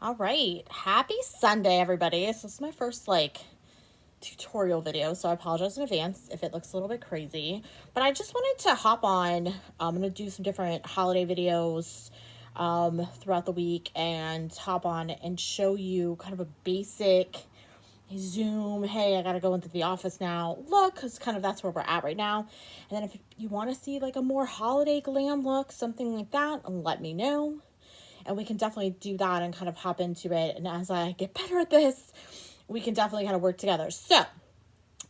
All right. Happy Sunday, everybody. This is my first tutorial video, so I apologize in advance if it looks a little bit crazy. But I just wanted to hop on. I'm going to do some different holiday videos throughout the week and hop on and show you kind of a basic Zoom, hey, I got to go into the office now look, because kind of that's where we're at right now. And then if you want to see like a more holiday glam look, something like that, let me know. And we can definitely do that and kind of hop into it. And as I get better at this, we can definitely kind of work together. So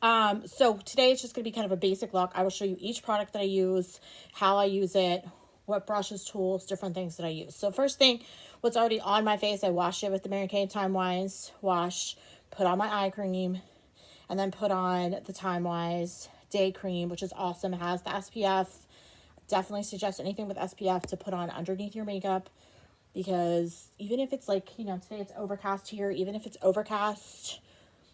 today it's just going to be kind of a basic look. I will show you each product that I use, how I use it, what brushes, tools, different things that I use. So first thing, what's already on my face, I washed it with the Mary Kay Time Wise wash, put on my eye cream, and then put on the Time Wise day cream, which is awesome. It has the SPF. Definitely suggest anything with SPF to put on underneath your makeup, because even if it's today it's overcast here, even if it's overcast,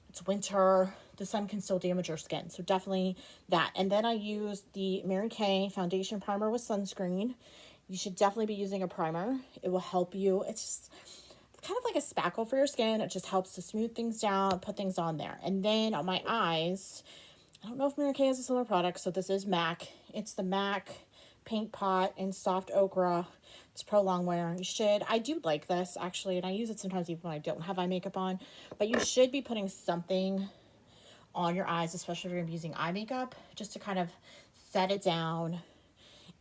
it's winter, the sun can still damage your skin. So definitely that. And then I use the Mary Kay foundation primer with sunscreen. You should definitely be using a primer. It will help you. It's just kind of like a spackle for your skin. It just helps to smooth things down, put things on there. And then on my eyes, I don't know if Mary Kay has a similar product, so this is MAC. It's the MAC Paint Pot in Soft Ochre. It's pro longwear. I do like this actually, and I use it sometimes even when I don't have eye makeup on. But you should be putting something on your eyes, especially if you're going to be using eye makeup, just to kind of set it down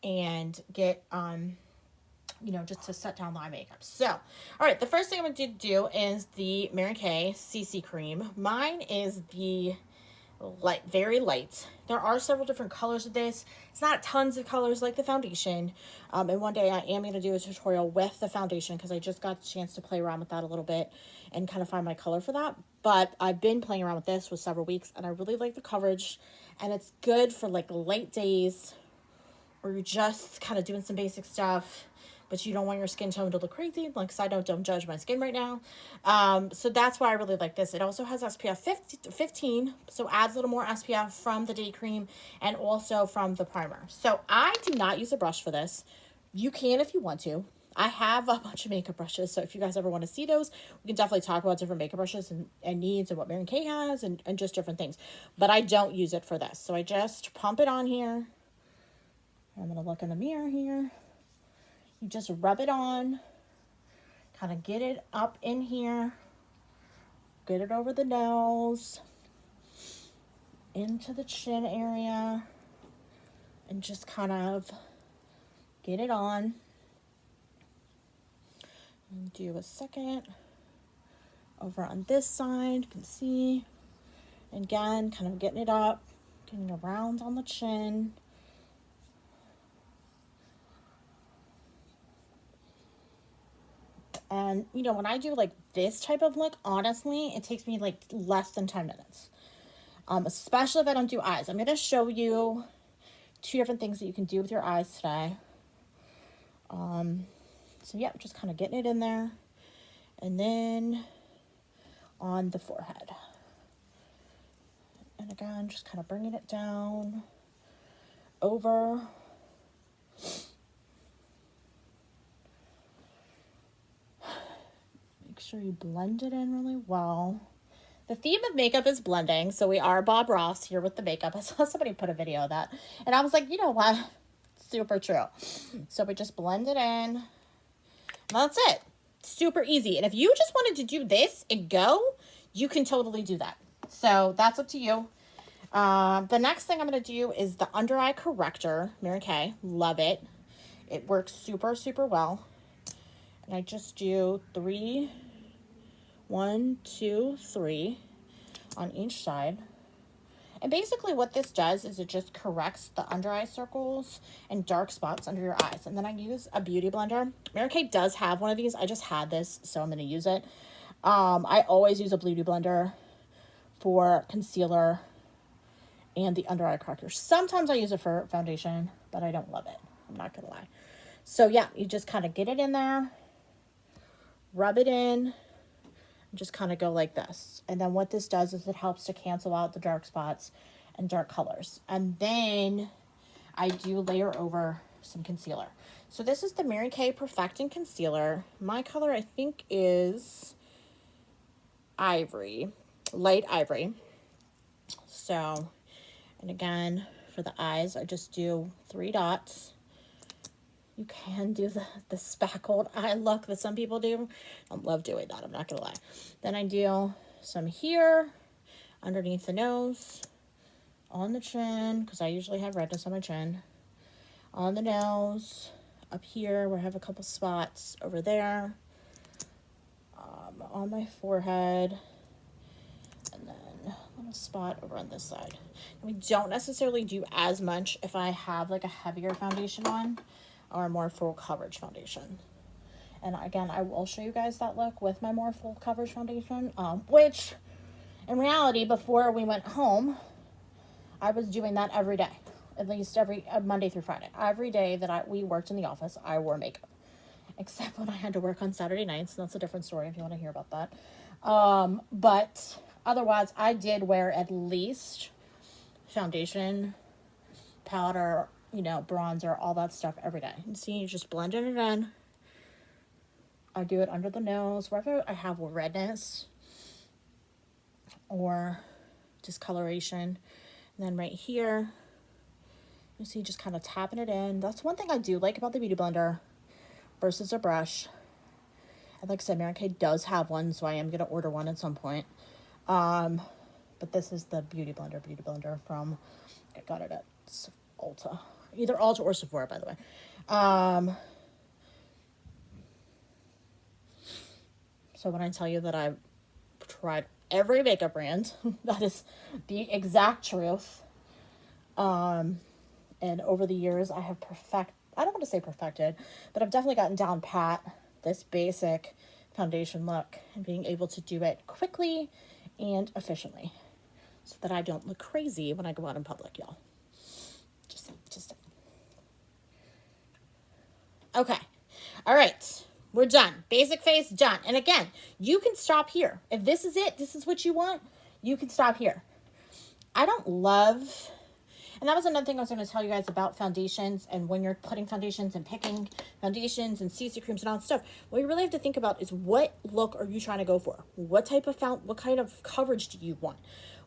and get just to set down the eye makeup. So, all right, the first thing I'm going to do is the Mary Kay CC cream. Mine is the very light. There are several different colors of this. It's not tons of colors like the foundation. And one day I am going to do a tutorial with the foundation, because I just got the chance to play around with that a little bit and kind of find my color for that. But I've been playing around with this for several weeks, and I really like the coverage, and it's good for like light days where you're just kind of doing some basic stuff, but you don't want your skin tone to look crazy. Like, side note, don't judge my skin right now. So that's why I really like this. It also has SPF 15, so adds a little more SPF from the day cream and also from the primer. So I do not use a brush for this. You can if you want to. I have a bunch of makeup brushes, so if you guys ever want to see those, we can definitely talk about different makeup brushes and needs and what Mary Kay has and just different things. But I don't use it for this. So I just pump it on here. I'm going to look in the mirror here. You just rub it on, kind of get it up in here, get it over the nose, into the chin area, and just kind of get it on. And do a second over on this side, you can see. And again, kind of getting it up, getting around on the chin. And, when I do like this type of look, honestly, it takes me like less than 10 minutes. Especially if I don't do eyes. I'm going to show you 2 different things that you can do with your eyes today. So yeah, just kind of getting it in there. And then on the forehead. And again, just kind of bringing it down, over. Make sure you blend it in really well. The theme of makeup is blending, so we are Bob Ross here with the makeup. I saw somebody put a video of that, and I was like, you know what? Super true. So we just blend it in, and that's it. Super easy. And if you just wanted to do this and go, you can totally do that. So that's up to you. The next thing I'm going to do is the under eye corrector. Mary Kay, love it. It works super, super well. And I just do 1, 2, 3 on each side. And basically what this does is it just corrects the under eye circles and dark spots under your eyes. And then I use a beauty blender. Mary Kay does have one of these. I just had this, so I'm going to use it. I always use a beauty blender for concealer and the under eye corrector. Sometimes I use it for foundation, but I don't love it. I'm not going to lie. So yeah, you just kind of get it in there, rub it in, just kind of go like this. And then what this does is it helps to cancel out the dark spots and dark colors. And then I do layer over some concealer. So this is the Mary Kay Perfecting Concealer. My color, I think, is ivory, light ivory. So, and again, for the eyes, I just do 3 dots. You can do the spackled eye look that some people do. I love doing that, I'm not gonna lie. Then I do some here, underneath the nose, on the chin, because I usually have redness on my chin, on the nose, up here where I have a couple spots, over there, on my forehead, and then a little spot over on this side. And we don't necessarily do as much if I have like a heavier foundation on or a more full coverage foundation. And again, I will show you guys that look with my more full coverage foundation, which in reality, before we went home, I was doing that every day, at least every Monday through Friday. Every day that we worked in the office, I wore makeup, except when I had to work on Saturday nights. And that's a different story if you want to hear about that. But otherwise, I did wear at least foundation, powder, you know, bronzer, all that stuff every day. And see, you just blend it in. I do it under the nose, wherever I have redness or discoloration. And then right here, you see, just kind of tapping it in. That's one thing I do like about the Beauty Blender versus a brush. And like I said, Mary Kay does have one, so I am going to order one at some point. But this is the Beauty Blender from, I got it at Ulta. Either Ulta or Sephora, by the way. So when I tell you that I've tried every makeup brand, that is the exact truth. And over the years, I have I don't want to say perfected, but I've definitely gotten down pat this basic foundation look and being able to do it quickly and efficiently so that I don't look crazy when I go out in public, y'all. Just. Okay. All right. We're done. Basic face done. And again, you can stop here. If this is it, this is what you want, you can stop here. I don't love, and that was another thing I was going to tell you guys about foundations, and when you're putting foundations and picking foundations and CC creams and all that stuff, what you really have to think about is what look are you trying to go for? What type of what kind of coverage do you want?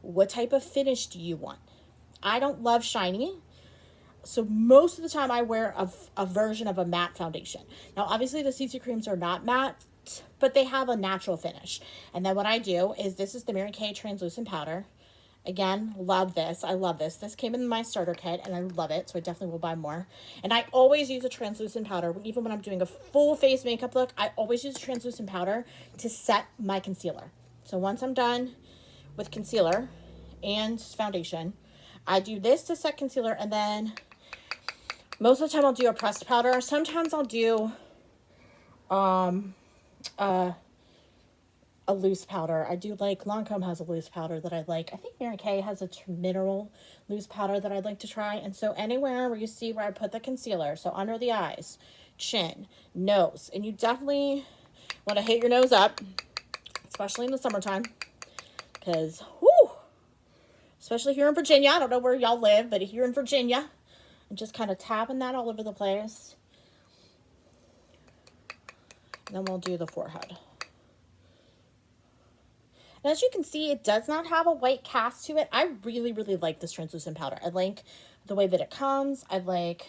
What type of finish do you want? I don't love shiny. So most of the time I wear a version of a matte foundation. Now, obviously the CC creams are not matte, but they have a natural finish. And then what I do is, this is the Mary Kay translucent powder. Again, love this. I love this. This came in my starter kit and I love it. So I definitely will buy more. And I always use a translucent powder. Even when I'm doing a full face makeup look, I always use translucent powder to set my concealer. So once I'm done with concealer and foundation, I do this to set concealer, and then most of the time I'll do a pressed powder. Sometimes I'll do a loose powder. I do like, Lancome has a loose powder that I like. I think Mary Kay has a mineral loose powder that I'd like to try. And so anywhere where you see where I put the concealer, so under the eyes, chin, nose, and you definitely want to hit your nose up, especially in the summertime, because, whoo, especially here in Virginia. I don't know where y'all live, but here in Virginia, and just kind of tapping that all over the place. And then we'll do the forehead. And as you can see, it does not have a white cast to it. I really, really like this translucent powder. I like the way that it comes. I like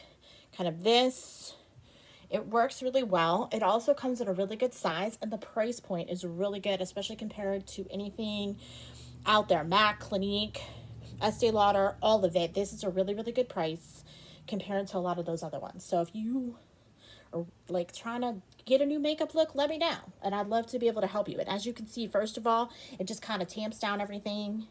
kind of this. It works really well. It also comes in a really good size, and the price point is really good, especially compared to anything out there. MAC, Clinique, Estee Lauder, all of it. This is a really, really good price compared to a lot of those other ones. So if you are like trying to get a new makeup look, let me know, and I'd love to be able to help you. And as you can see, first of all, it just kind of tamps down everything.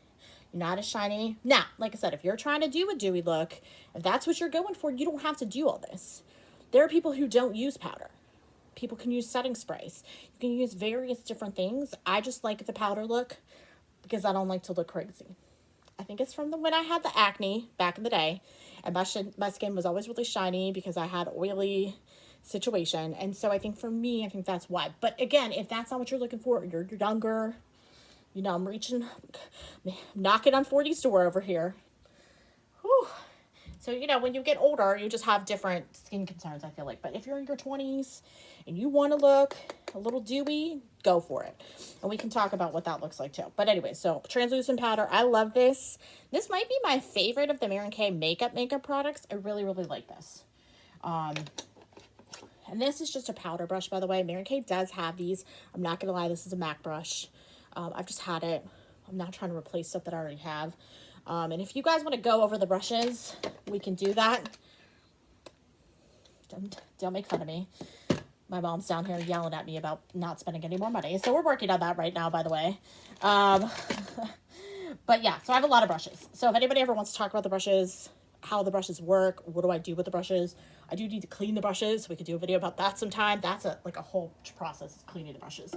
You're not as shiny. Now, like I said, if you're trying to do a dewy look, if that's what you're going for, you don't have to do all this. There are people who don't use powder. People can use setting sprays. You can use various different things. I just like the powder look because I don't like to look crazy. I think it's from when I had the acne back in the day, and my skin was always really shiny because I had oily situation. And so I think for me, I think that's why. But again, if that's not what you're looking for, you're younger, you know, I'm knocking on 40's door over here. Whew. So, you know, when you get older, you just have different skin concerns, I feel like. But if you're in your 20s and you want to look a little dewy, go for it. And we can talk about what that looks like too. But anyway, so translucent powder. I love this. This might be my favorite of the Mary Kay makeup products. I really, really like this. And this is just a powder brush, by the way. Mary Kay does have these. I'm not going to lie, this is a MAC brush. I've just had it. I'm not trying to replace stuff that I already have. And if you guys want to go over the brushes, we can do that. Don't make fun of me. My mom's down here yelling at me about not spending any more money. So we're working on that right now, by the way. But yeah, so I have a lot of brushes. So if anybody ever wants to talk about the brushes, how the brushes work, what do I do with the brushes, I do need to clean the brushes. We could do a video about that sometime. That's like a whole process, cleaning the brushes.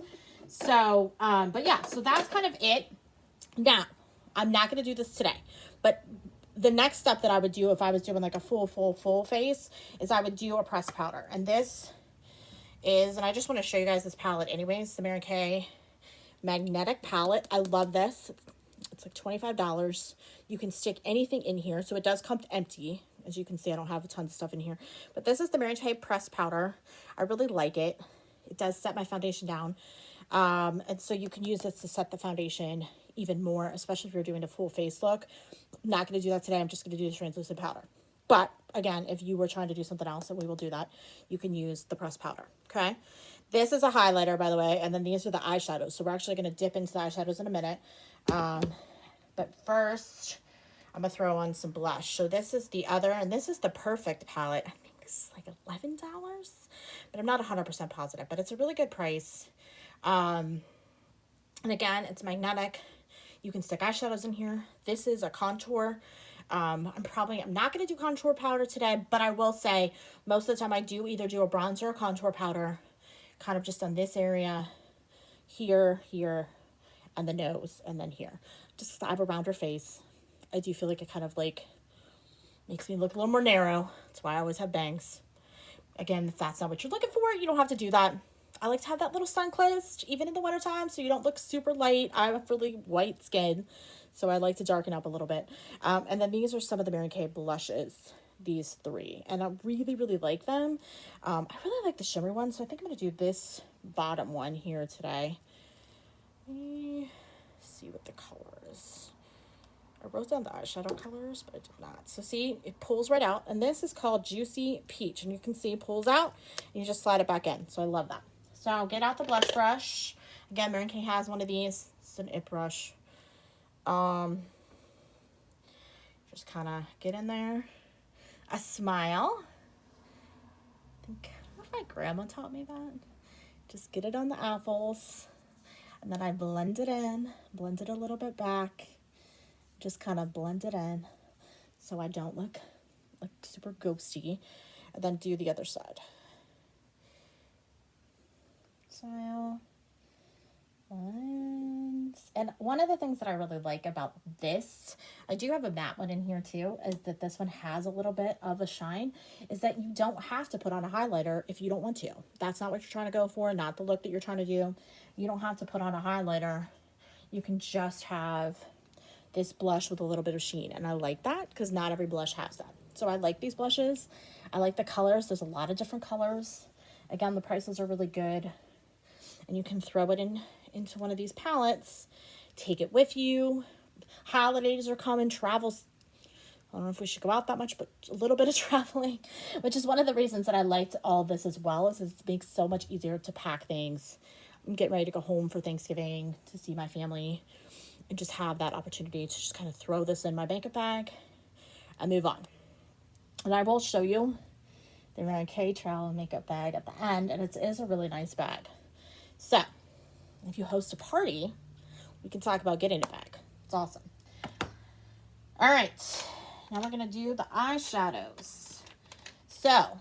So, but yeah, so that's kind of it. Now, I'm not going to do this today, but the next step that I would do if I was doing like a full face is I would do a pressed powder. And this is, and I just want to show you guys this palette anyways, the Mary Kay Magnetic Palette. I love this. It's like $25. You can stick anything in here. So it does come empty. As you can see, I don't have a ton of stuff in here. But this is the Mary Kay pressed powder. I really like it. It does set my foundation down. And so you can use this to set the foundation even more, especially if you're doing a full face look. I'm not going to do that today. I'm just going to do the translucent powder. But again, if you were trying to do something else, and we will do that, you can use the pressed powder. Okay. This is a highlighter, by the way. And then these are the eyeshadows. So we're actually going to dip into the eyeshadows in a minute. But first, I'm going to throw on some blush. So this is the other, and this is the Perfect palette. I think this is like $11, but I'm not 100% positive, but it's a really good price. And again, it's magnetic. You can stick eyeshadows in here. This is a contour. I'm not going to do contour powder today, but I will say most of the time I do either do a bronzer or contour powder, kind of just on this area, here, and the nose, and then here. Just because I have a rounder face, I do feel like it kind of like makes me look a little more narrow. That's why I always have bangs. Again, if that's not what you're looking for, you don't have to do that. I like to have that little sun closed, even in the wintertime, so you don't look super light. I have really white skin, so I like to darken up a little bit. And then these are some of the Mary Kay blushes, these three. And I really, really like them. I really like the shimmery one, so I think I'm going to do this bottom one here today. Let me see what the color is. I wrote down the eyeshadow colors, but I did not. So see, it pulls right out. And this is called Juicy Peach. And you can see it pulls out, and you just slide it back in. So I love that. So I'll get out the blush brush. Again, Mary Kay has one of these. It's an IT brush. Just kind of get in there. A smile. I don't know if my grandma taught me that. Just get it on the apples. And then I blend it in. Blend it a little bit back. Just kind of blend it in so I don't look like super ghosty. And then do the other side. Smile. And one of the things that I really like about this, I do have a matte one in here too, is that this one has a little bit of a shine, is that you don't have to put on a highlighter if you don't want to. That's not what you're trying to go for, not the look that you're trying to do. You don't have to put on a highlighter. You can just have this blush with a little bit of sheen, and I like that because not every blush has that. So I like these blushes. I like the colors. There's a lot of different colors. Again, the prices are really good, and you can throw it into one of these palettes, take it with you. Holidays are coming, travels. I don't know if we should go out that much, but a little bit of traveling, which is one of the reasons that I liked all this as well, is it makes so much easier to pack things. I'm getting ready to go home for Thanksgiving to see my family and just have that opportunity to just kind of throw this in my makeup bag and move on. And I will show you the Mary Kay travel makeup bag at the end, and it is a really nice bag. So if you host a party, we can talk about getting it back. It's awesome. All right, now we're going to do the eyeshadows. So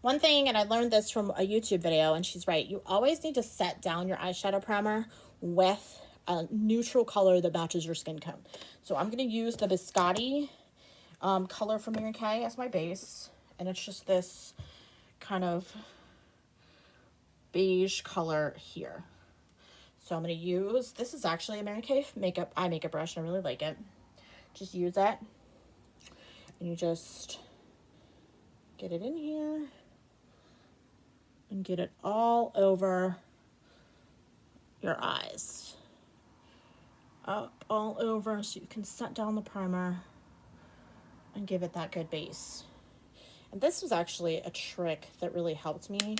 one thing, and I learned this from a YouTube video, and she's right, you always need to set down your eyeshadow primer with a neutral color that matches your skin tone. So I'm going to use the Biscotti color from Mary Kay as my base, and it's just this kind of beige color here. So I'm going to use, this is actually a Mary Kay eye makeup brush, and I really like it. Just use it. And you just get it in here and get it all over your eyes. Up all over so you can set down the primer and give it that good base. And this was actually a trick that really helped me.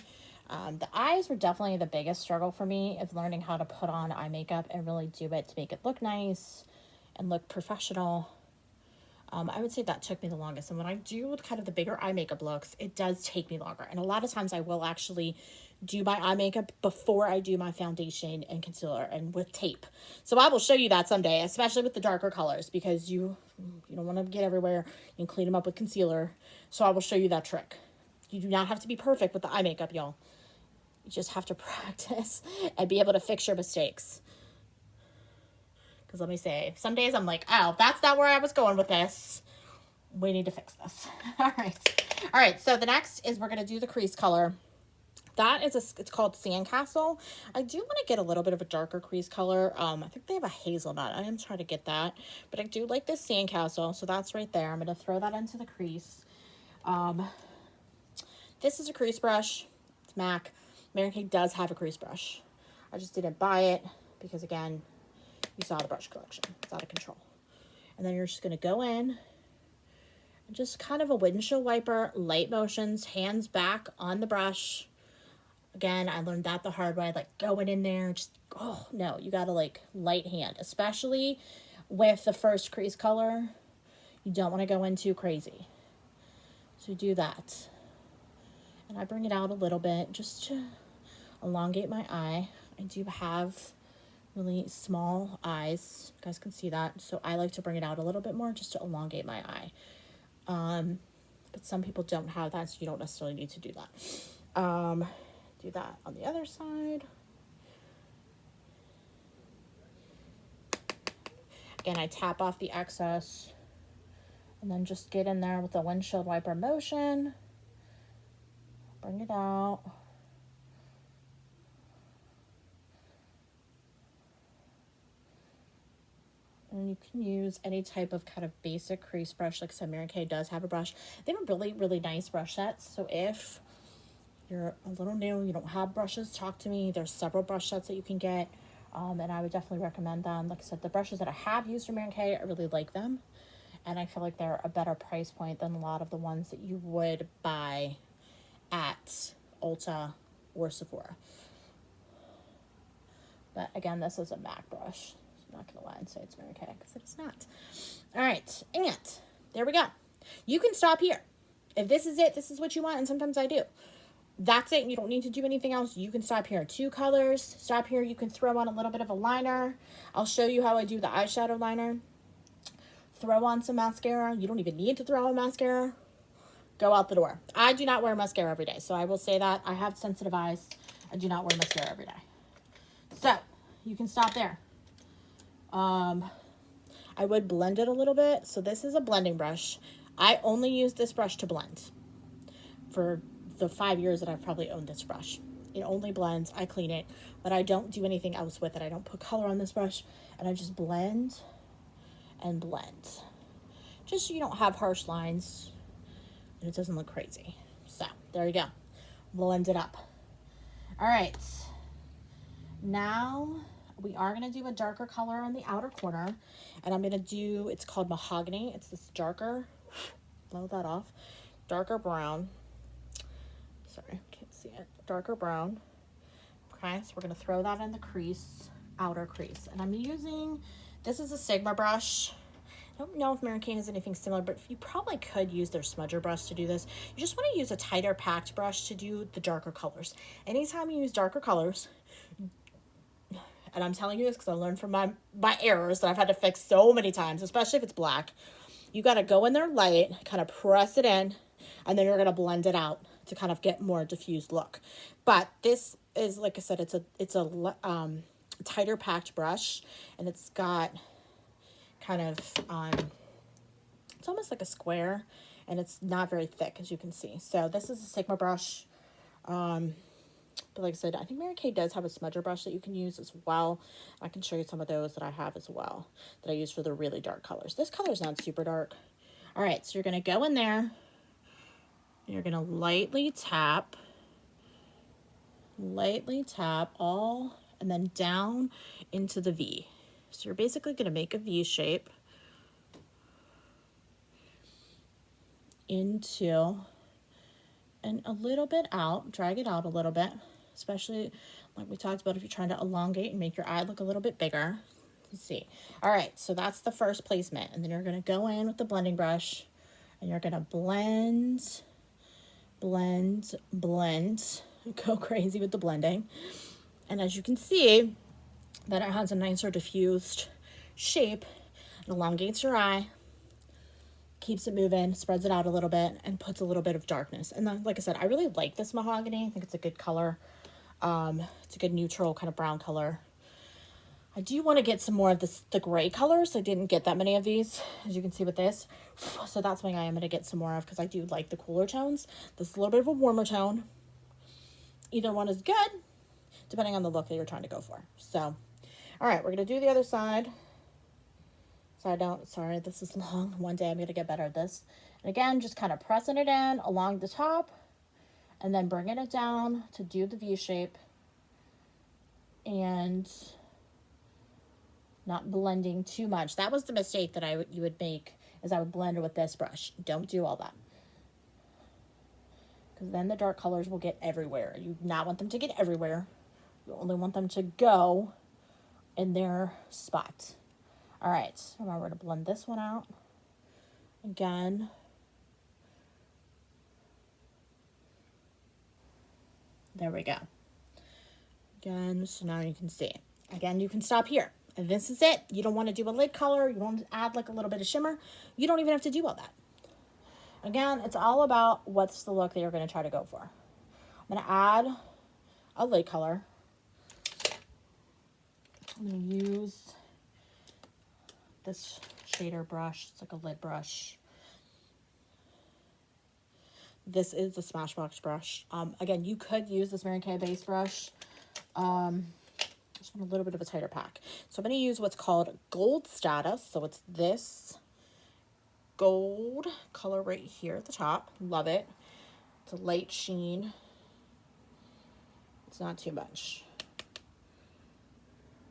The eyes were definitely the biggest struggle for me of learning how to put on eye makeup and really do it to make it look nice and look professional. I would say that took me the longest. And when I do kind of the bigger eye makeup looks, it does take me longer. And a lot of times I will actually do my eye makeup before I do my foundation and concealer and with tape. So I will show you that someday, especially with the darker colors, because you don't want to get everywhere. You can clean them up with concealer. So I will show you that trick. You do not have to be perfect with the eye makeup, y'all. You just have to practice and be able to fix your mistakes. Because let me say, some days I'm like, oh, that's not where I was going with this. We need to fix this. All right. So the next is we're going to do the crease color. That is it's called Sandcastle. I do want to get a little bit of a darker crease color. I think they have a hazelnut. I am trying to get that. But I do like this Sandcastle. So that's right there. I'm going to throw that into the crease. This is a crease brush. It's MAC. Mary Kay does have a crease brush. I just didn't buy it because, again, you saw the brush collection. It's out of control. And then you're just going to go in and just kind of a windshield wiper, light motions, hands back on the brush. Again, I learned that the hard way, like going in there, just, oh, no, you got to like light hand, especially with the first crease color. You don't want to go in too crazy. So do that. And I bring it out a little bit just to elongate my eye. I do have really small eyes. You guys can see that. So I like to bring it out a little bit more just to elongate my eye. But some people don't have that, so you don't necessarily need to do that. Do that on the other side. Again, I tap off the excess and then just get in there with the windshield wiper motion. Bring it out. And you can use any type of kind of basic crease brush. Like I said, Mary Kay does have a brush. They have a really, really nice brush sets. So if you're a little new, you don't have brushes, talk to me. There's several brush sets that you can get. And I would definitely recommend them. Like I said, the brushes that I have used from Mary Kay, I really like them. And I feel like they're a better price point than a lot of the ones that you would buy at Ulta or Sephora. But again, this is a MAC brush. I'm not going to lie and say it's Mary Kay because it's not. All right. And there we go. You can stop here. If this is it, this is what you want. And sometimes I do. That's it. You don't need to do anything else. You can stop here. 2 colors. Stop here. You can throw on a little bit of a liner. I'll show you how I do the eyeshadow liner. Throw on some mascara. You don't even need to throw on mascara. Go out the door. I do not wear mascara every day. So I will say that. I have sensitive eyes. I do not wear mascara every day. So you can stop there. I would blend it a little bit. So this is a blending brush. I only use this brush to blend for the 5 years that I've probably owned this brush. It only blends. I clean it, but I don't do anything else with it. I don't put color on this brush, and I just blend and blend. Just so you don't have harsh lines and it doesn't look crazy. So there you go. Blend it up. All right. Now we are going to do a darker color on the outer corner, and I'm going to do, it's called Mahogany. It's this darker, blow that off, darker brown. Sorry, can't see it. Darker brown. Okay, so we're going to throw that in the crease, outer crease. And I'm using, this is a Sigma brush. I don't know if Mary Kay has anything similar, but you probably could use their smudger brush to do this. You just want to use a tighter packed brush to do the darker colors. Anytime you use darker colors, and I'm telling you this because I learned from my errors that I've had to fix so many times, especially if it's black. You got to go in there light, kind of press it in, and then you're going to blend it out to kind of get more diffused look. But this is, like I said, it's a tighter packed brush, and it's got kind of, it's almost like a square, and it's not very thick, as you can see. So this is a Sigma brush. But like I said, I think Mary Kay does have a smudger brush that you can use as well. I can show you some of those that I have as well that I use for the really dark colors. This color is not super dark. All right, so you're going to go in there. You're going to lightly tap all, and then down into the V. So you're basically going to make a V shape into and a little bit out, drag it out a little bit, especially like we talked about if you're trying to elongate and make your eye look a little bit bigger. Let's see. All right, so that's the first placement, and then you're going to go in with the blending brush and you're going to blend, go crazy with the blending. And as you can see, that it has a nicer diffused shape. It elongates your eye, keeps it moving, spreads it out a little bit, and puts a little bit of darkness. And then, like I said, I really like this mahogany. I think it's a good color. It's a good neutral kind of brown color. I do want to get some more of the gray colors. I didn't get that many of these, as you can see with this. So that's something I am going to get some more of because I do like the cooler tones. This is a little bit of a warmer tone. Either one is good, depending on the look that you're trying to go for. So, all right, we're going to do the other side. Sorry, this is long. One day I'm going to get better at this. And again, just kind of pressing it in along the top and then bringing it down to do the V shape and not blending too much. That was the mistake that you would make, is I would blend it with this brush. Don't do all that, because then the dark colors will get everywhere. You do not want them to get everywhere. You only want them to go in their spot. All right, so now we're going to blend this one out again. There we go. Again, so now you can see. Again, you can stop here. And this is it. You don't want to do a lid color. You want to add like a little bit of shimmer. You don't even have to do all that. Again, it's all about what's the look that you're going to try to go for. I'm going to add a lid color. I'm going to use this shader brush. It's like a lid brush. This is the Smashbox brush. Again, you could use this Mary Kay base brush. Just want a little bit of a tighter pack. So I'm going to use what's called Gold Status. So it's this gold color right here at the top. Love it. It's a light sheen. It's not too much.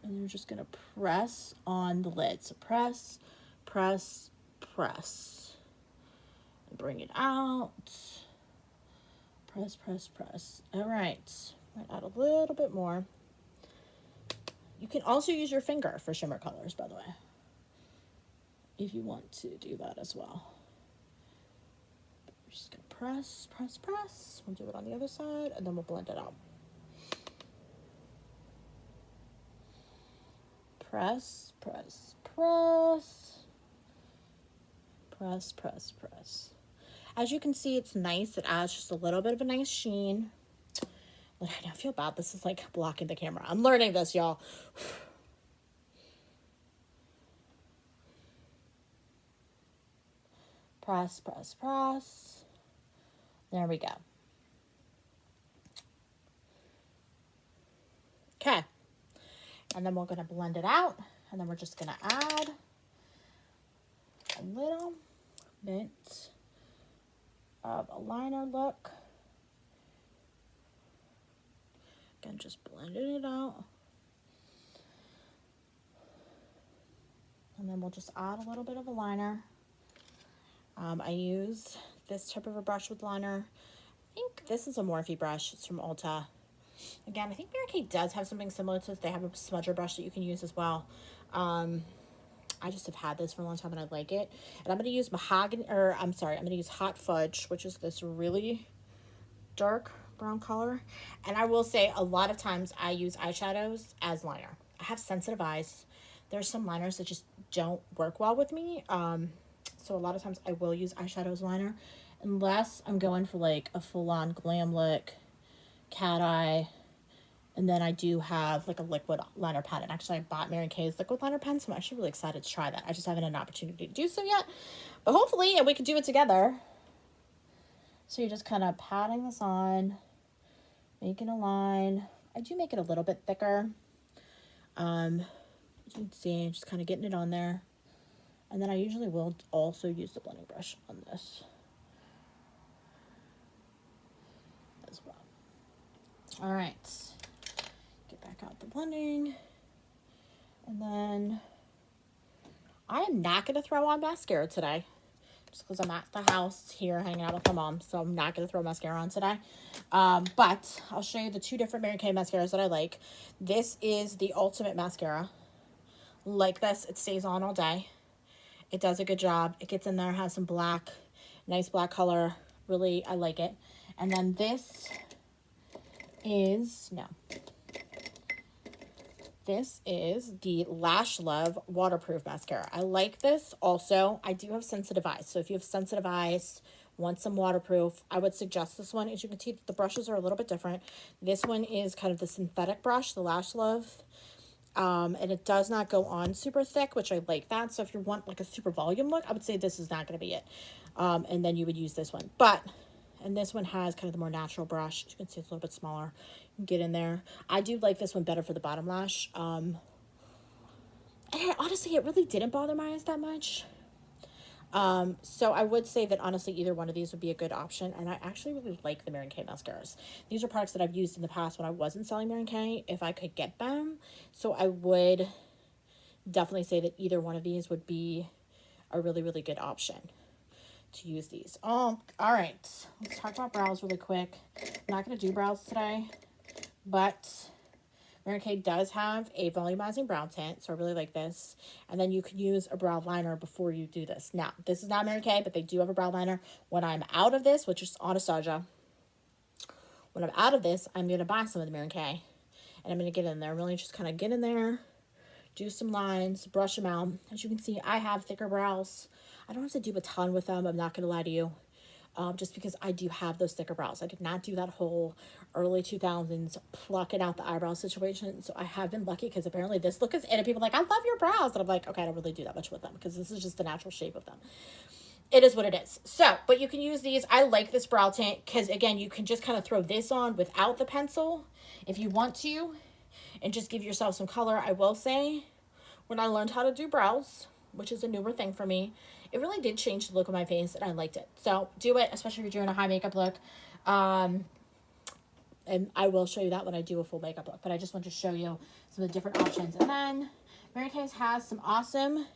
And you're just going to press on the lid. So press, press, press. And bring it out. Press, press, press. All right. Might add a little bit more. You can also use your finger for shimmer colors, by the way, if you want to do that as well. We're just going to press, press, press. We'll do it on the other side, and then we'll blend it out. Press, press, press. Press, press, press. As you can see, it's nice. It adds just a little bit of a nice sheen. I feel bad. This is like blocking the camera. I'm learning this, y'all. Press, press, press. There we go. Okay. And then we're going to blend it out. And then we're just going to add a little bit of a liner look. Again, just blending it out. And then we'll just add a little bit of a liner. I use this type of a brush with liner. I think this is a Morphe brush. It's from Ulta. Again, I think Mary Kay does have something similar to this. They have a smudger brush that you can use as well. I just have had this for a long time and I like it. And I'm going to use I'm going to use Hot Fudge, which is this really dark brown color. And I will say a lot of times I use eyeshadows as liner. I have sensitive eyes. There's some liners that just don't work well with me. So a lot of times I will use eyeshadow as liner unless I'm going for like a full-on glam look, cat eye. And then I do have like a liquid liner pen. And actually I bought Mary Kay's liquid liner pen, so I'm actually really excited to try that. I just haven't had an opportunity to do so yet. But hopefully we can do it together. So you're just kind of patting this on, making a line. I do make it a little bit thicker. As you can see, just kind of getting it on there. And then I usually will also use the blending brush on this as well. All right, get back out the blending. And then I am not going to throw on mascara today, just because I'm at the house here hanging out with my mom, so I'm not going to throw mascara on today. But I'll show you the two different Mary Kay mascaras that I like. This is the Ultimate Mascara. Like this, it stays on all day. It does a good job. It gets in there, has some black, nice black color. Really, I like it. And then this is, this is the Lash Love Waterproof Mascara. I like this also. I do have sensitive eyes. So if you have sensitive eyes, want some waterproof, I would suggest this one. As you can see, the brushes are a little bit different. This one is kind of the synthetic brush, the Lash Love. And it does not go on super thick, which I like that. So if you want like a super volume look, I would say this is not going to be it. And then you would use this one. And this one has kind of the more natural brush. As you can see, it's a little bit smaller. You can get in there. I do like this one better for the bottom lash. And honestly, it really didn't bother my eyes that much. So I would say that honestly, either one of these would be a good option. And I actually really like the Mary Kay mascaras. These are products that I've used in the past when I wasn't selling Mary Kay, if I could get them. So I would definitely say that either one of these would be a really, really good option to use these. All right. Let's talk about brows really quick. I'm not going to do brows today, but Mary Kay does have a volumizing brow tint, so I really like this. And then you can use a brow liner before you do this. Now, this is not Mary Kay, but they do have a brow liner. When I'm out of this, which is Anastasia, when I'm out of this, I'm going to buy some of the Mary Kay. And I'm going to get in there, really just kind of get in there, do some lines, brush them out. As you can see, I have thicker brows. I don't have to do a ton with them, I'm not going to lie to you. Just because I do have those thicker brows. I did not do that whole early 2000s plucking out the eyebrow situation. So I have been lucky because apparently this look is in and people are like, I love your brows. And I'm like, okay, I don't really do that much with them because this is just the natural shape of them. It is what it is. So, but you can use these. I like this brow tint because again, you can just kind of throw this on without the pencil if you want to and just give yourself some color. I will say when I learned how to do brows, which is a newer thing for me, it really did change the look of my face and I liked it. So do it, especially if you're doing a high makeup look. And I will show you that when I do a full makeup look, but I just want to show you some of the different options. And then Mary Kay has some awesome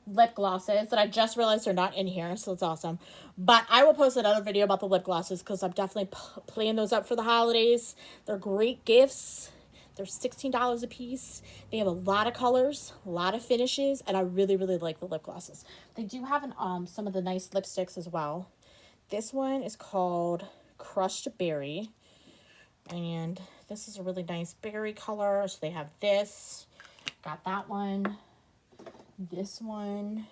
lip glosses that I just realized are not in here, so it's awesome. But I will post another video about the lip glosses because I'm definitely playing those up for the holidays. They're great gifts. They're $16 a piece. They have a lot of colors, a lot of finishes, and I really, really like the lip glosses. They do have some of the nice lipsticks as well. This one is called Crushed Berry, and this is a really nice berry color. So they have this, got that one. This one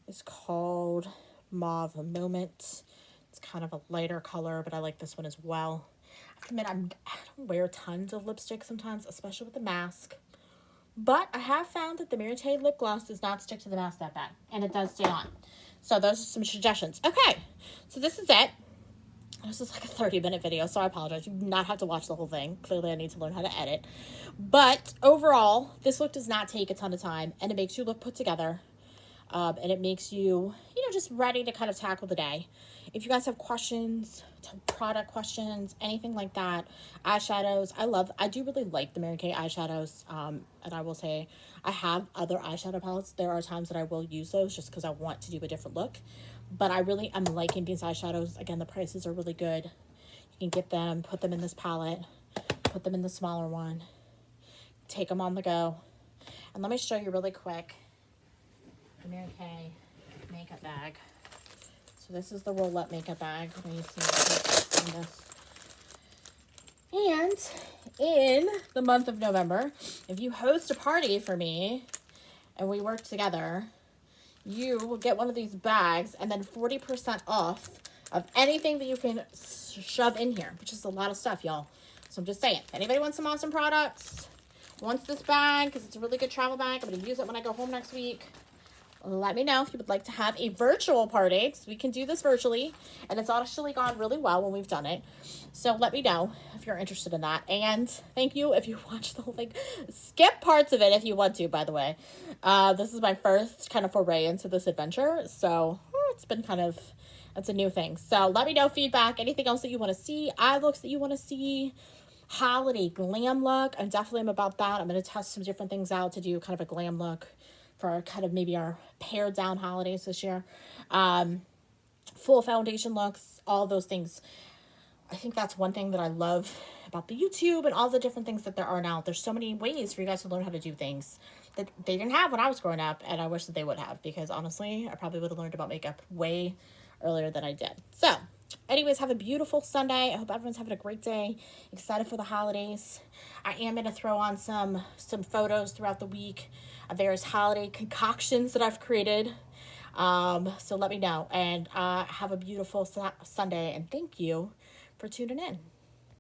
is called Mauve Moment. It's kind of a lighter color, but I like this one as well. I admit I don't wear tons of lipstick sometimes, especially with the mask. But I have found that the Mary Kay lip gloss does not stick to the mask that bad. And it does stay on. So those are some suggestions. Okay, so this is it. This is like a 30-minute video, so I apologize. You do not have to watch the whole thing. Clearly, I need to learn how to edit. But overall, this look does not take a ton of time. And it makes you look put together. And it makes you, just ready to kind of tackle the day. If you guys have questions, product questions, anything like that, eyeshadows, I do really like the Mary Kay eyeshadows. And I will say I have other eyeshadow palettes. There are times that I will use those just because I want to do a different look. But I really am liking these eyeshadows. Again, the prices are really good. You can get them, put them in this palette, put them in the smaller one, take them on the go. And let me show you really quick the Mary Kay makeup bag. So this is the roll-up makeup bag. Let me see this. And in the month of November, if you host a party for me and we work together, you will get one of these bags and then 40% off of anything that you can shove in here, which is a lot of stuff, y'all. So I'm just saying, if anybody wants some awesome products, wants this bag, because it's a really good travel bag, I'm going to use it when I go home next week, let me know if you would like to have a virtual party, because we can do this virtually, and it's actually gone really well when we've done it. So let me know if you're interested in that. And thank you if you watched the whole thing. Skip parts of it if you want to, by the way. This is my first kind of foray into this adventure, so it's been kind of, it's a new thing. So let me know feedback, anything else that you want to see, eye looks that you want to see, holiday glam look. I definitely am about that. I'm going to test some different things out to do kind of a glam look for kind of maybe our pared down holidays this year. Full foundation looks, all those things. I think that's one thing that I love about the YouTube and all the different things that there are now. There's so many ways for you guys to learn how to do things that they didn't have when I was growing up, and I wish that they would have, because honestly, I probably would have learned about makeup way earlier than I did. So anyways, have a beautiful Sunday. I hope everyone's having a great day. Excited for the holidays. I am going to throw on some photos throughout the week of various holiday concoctions that I've created. So let me know, and have a beautiful Sunday, and thank you for tuning in.